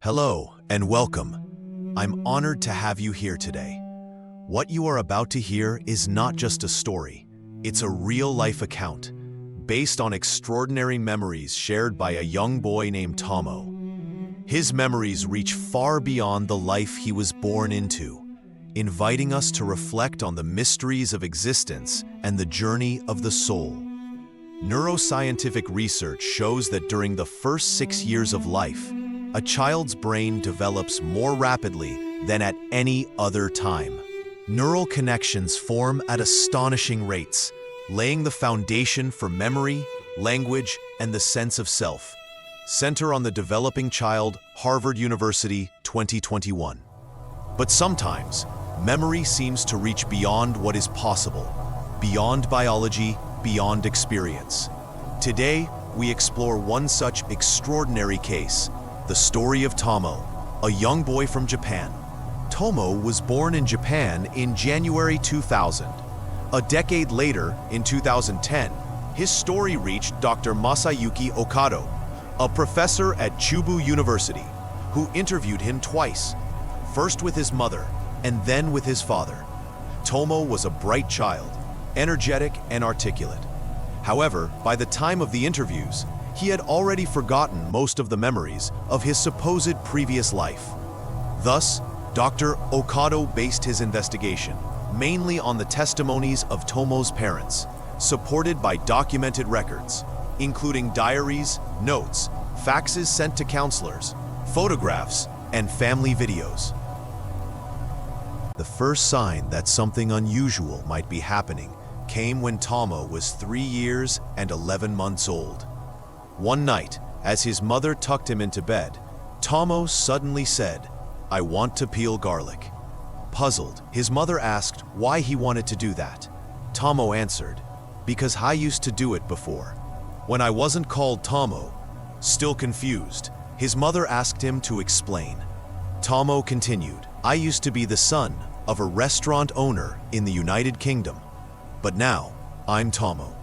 Hello and welcome. I'm honored to have you here today. What you are about to hear is not just a story, it's a real-life account based on extraordinary memories shared by a young boy named Tomo. His memories reach far beyond the life he was born into, inviting us to reflect on the mysteries of existence and the journey of the soul. Neuroscientific research shows that during the first 6 years of life, a child's brain develops more rapidly than at any other time. Neural connections form at astonishing rates, laying the foundation for memory, language, and the sense of self. Center on the Developing Child, Harvard University, 2021. But sometimes, memory seems to reach beyond what is possible, beyond biology, beyond experience. Today, we explore one such extraordinary case, the story of Tomo, a young boy from Japan. Tomo was born in Japan in January 2000. A decade later, in 2010, his story reached Dr. Masayuki Ohkado, a professor at Chubu University, who interviewed him twice, first with his mother and then with his father. Tomo was a bright child, energetic and articulate. However, by the time of the interviews, he had already forgotten most of the memories of his supposed previous life. Thus, Dr. Ohkado based his investigation mainly on the testimonies of Tomo's parents, supported by documented records, including diaries, notes, faxes sent to counselors, photographs, and family videos. The first sign that something unusual might be happening came when Tomo was 3 years and 11 months old. One night, as his mother tucked him into bed, Tomo suddenly said, "I want to peel garlic." Puzzled, his mother asked why he wanted to do that. Tomo answered, "Because I used to do it before, when I wasn't called Tomo." Still confused, his mother asked him to explain. Tomo continued, "I used to be the son of a restaurant owner in the United Kingdom, but now I'm Tomo."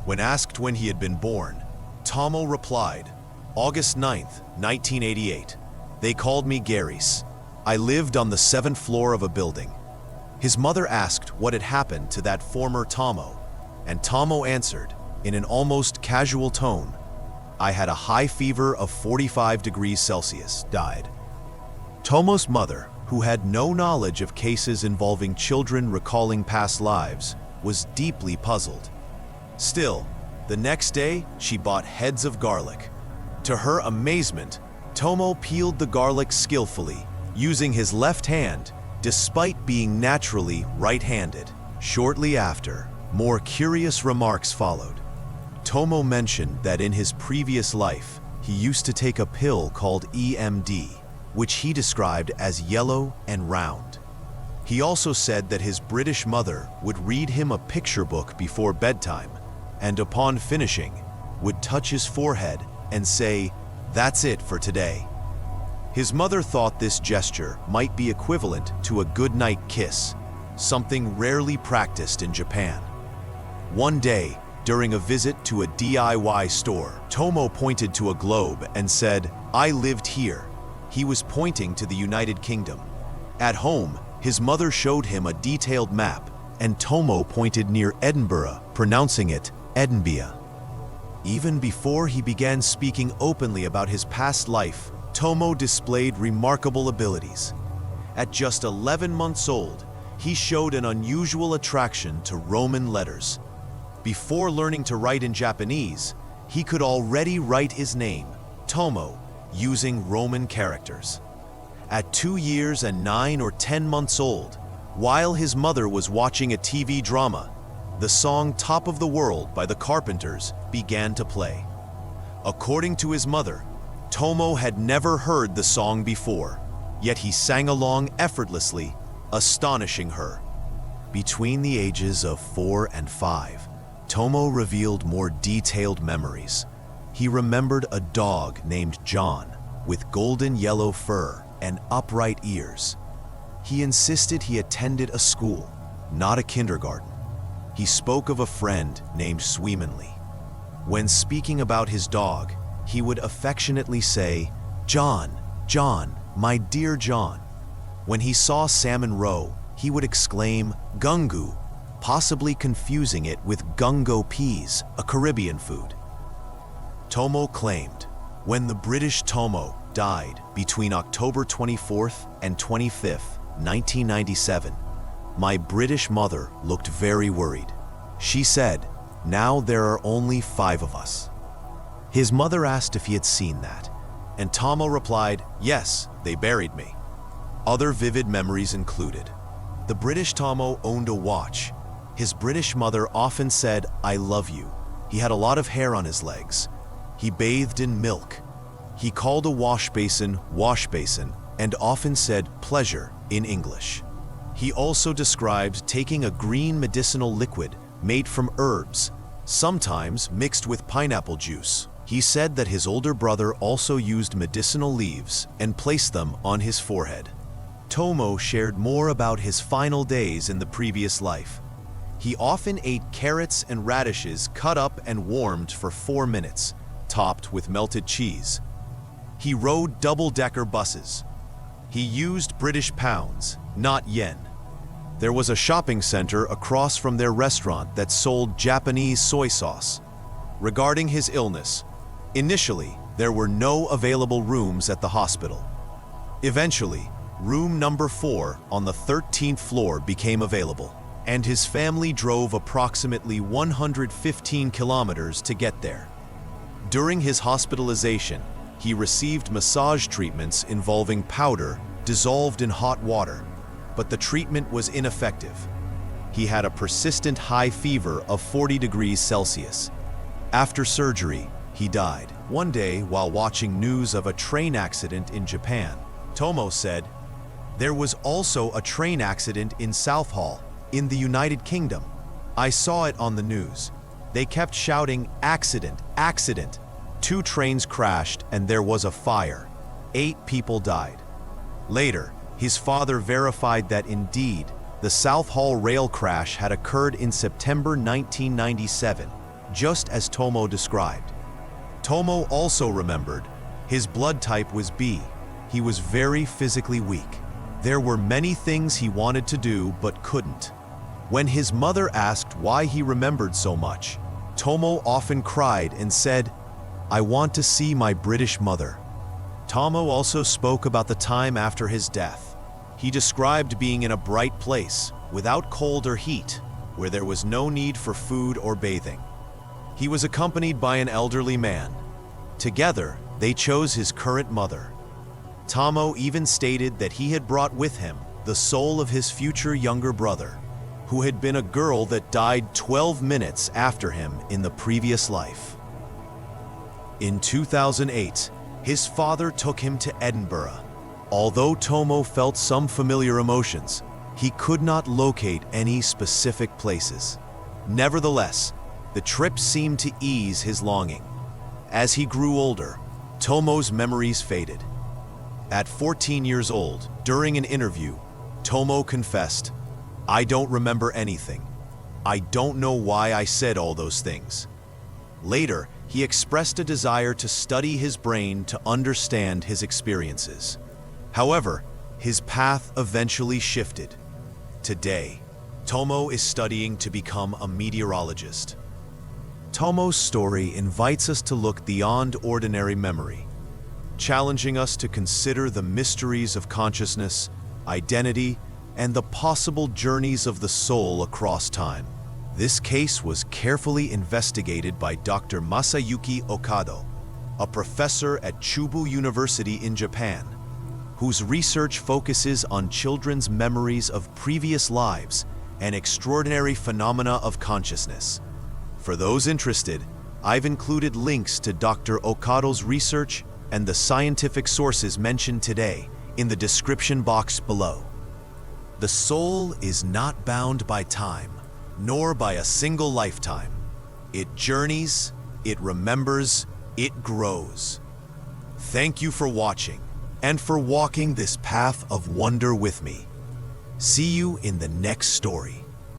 When asked when he had been born, Tomo replied, "August 9th, 1988. They called me Gary's. I lived on the 7th floor of a building." His mother asked what had happened to that former Tomo, and Tomo answered, in an almost casual tone, "I had a high fever of 45 degrees Celsius, died." Tomo's mother, who had no knowledge of cases involving children recalling past lives, was deeply puzzled. Still, the next day, she bought heads of garlic. To her amazement, Tomo peeled the garlic skillfully, using his left hand, despite being naturally right-handed. Shortly after, more curious remarks followed. Tomo mentioned that in his previous life, he used to take a pill called EMD, which he described as yellow and round. He also said that his British mother would read him a picture book before bedtime, and upon finishing, would touch his forehead and say, "That's it for today." His mother thought this gesture might be equivalent to a goodnight kiss, something rarely practiced in Japan. One day, during a visit to a DIY store, Tomo pointed to a globe and said, "I lived here." He was pointing to the United Kingdom. At home, his mother showed him a detailed map, and Tomo pointed near Edinburgh, pronouncing it Edinburgh. Even before he began speaking openly about his past life, Tomo displayed remarkable abilities. At just 11 months old, he showed an unusual attraction to Roman letters. Before learning to write in Japanese, he could already write his name, Tomo, using Roman characters. At 2 years and 9 or 10 months old, while his mother was watching a TV drama, the song "Top of the World" by the Carpenters began to play. According to his mother, Tomo had never heard the song before, yet he sang along effortlessly, astonishing her. Between the ages of 4 and 5, Tomo revealed more detailed memories. He remembered a dog named John with golden yellow fur and upright ears. He insisted he attended a school, not a kindergarten. He spoke of a friend named Sweemanly. When speaking about his dog, he would affectionately say, "John, "John, my dear John." When he saw salmon roe, he would exclaim, "Gungu," possibly confusing it with gungo peas, a Caribbean food. Tomo claimed, "When the British Tomo died between October 24th and 25th, 1997, my British mother looked very worried. She said, 'Now there are only 5 of us.'" His mother asked if he had seen that, and Tomo replied, "Yes, they buried me." Other vivid memories included, the British Tomo owned a watch. His British mother often said, "I love you." He had a lot of hair on his legs. He bathed in milk. He called a wash basin, and often said pleasure in English. He also described taking a green medicinal liquid made from herbs, sometimes mixed with pineapple juice. He said that his older brother also used medicinal leaves and placed them on his forehead. Tomo shared more about his final days in the previous life. He often ate carrots and radishes cut up and warmed for 4 minutes, topped with melted cheese. He rode double-decker buses. He used British pounds, not yen. There was a shopping center across from their restaurant that sold Japanese soy sauce. Regarding his illness, initially, there were no available rooms at the hospital. Eventually, room number 4 on the 13th floor became available, and his family drove approximately 115 kilometers to get there. During his hospitalization, he received massage treatments involving powder dissolved in hot water, but the treatment was ineffective. He had a persistent high fever of 40 degrees Celsius. After surgery, he died. One day, while watching news of a train accident in Japan, Tomo said, "There was also a train accident in Southall, in the United Kingdom. I saw it on the news. They kept shouting, 'Accident, accident.' 2 trains crashed and there was a fire. 8 people died." Later, his father verified that indeed, the Southall rail crash had occurred in September 1997, just as Tomo described. Tomo also remembered his blood type was B. He was very physically weak. There were many things he wanted to do but couldn't. When his mother asked why he remembered so much, Tomo often cried and said, "I want to see my British mother." Tomo also spoke about the time after his death. He described being in a bright place, without cold or heat, where there was no need for food or bathing. He was accompanied by an elderly man. Together, they chose his current mother. Tomo even stated that he had brought with him the soul of his future younger brother, who had been a girl that died 12 minutes after him in the previous life. In 2008, his father took him to Edinburgh. Although Tomo felt some familiar emotions, he could not locate any specific places. Nevertheless, the trip seemed to ease his longing. As he grew older, Tomo's memories faded. At 14 years old, during an interview, Tomo confessed, "I don't remember anything. I don't know why I said all those things." Later, he expressed a desire to study his brain to understand his experiences. However, his path eventually shifted. Today, Tomo is studying to become a meteorologist. Tomo's story invites us to look beyond ordinary memory, challenging us to consider the mysteries of consciousness, identity, and the possible journeys of the soul across time. This case was carefully investigated by Dr. Masayuki Ohkado, a professor at Chubu University in Japan, whose research focuses on children's memories of previous lives and extraordinary phenomena of consciousness. For those interested, I've included links to Dr. Ohkado's research and the scientific sources mentioned today in the description box below. The soul is not bound by time, nor by a single lifetime. It journeys, it remembers, it grows. Thank you for watching and for walking this path of wonder with me. See you in the next story.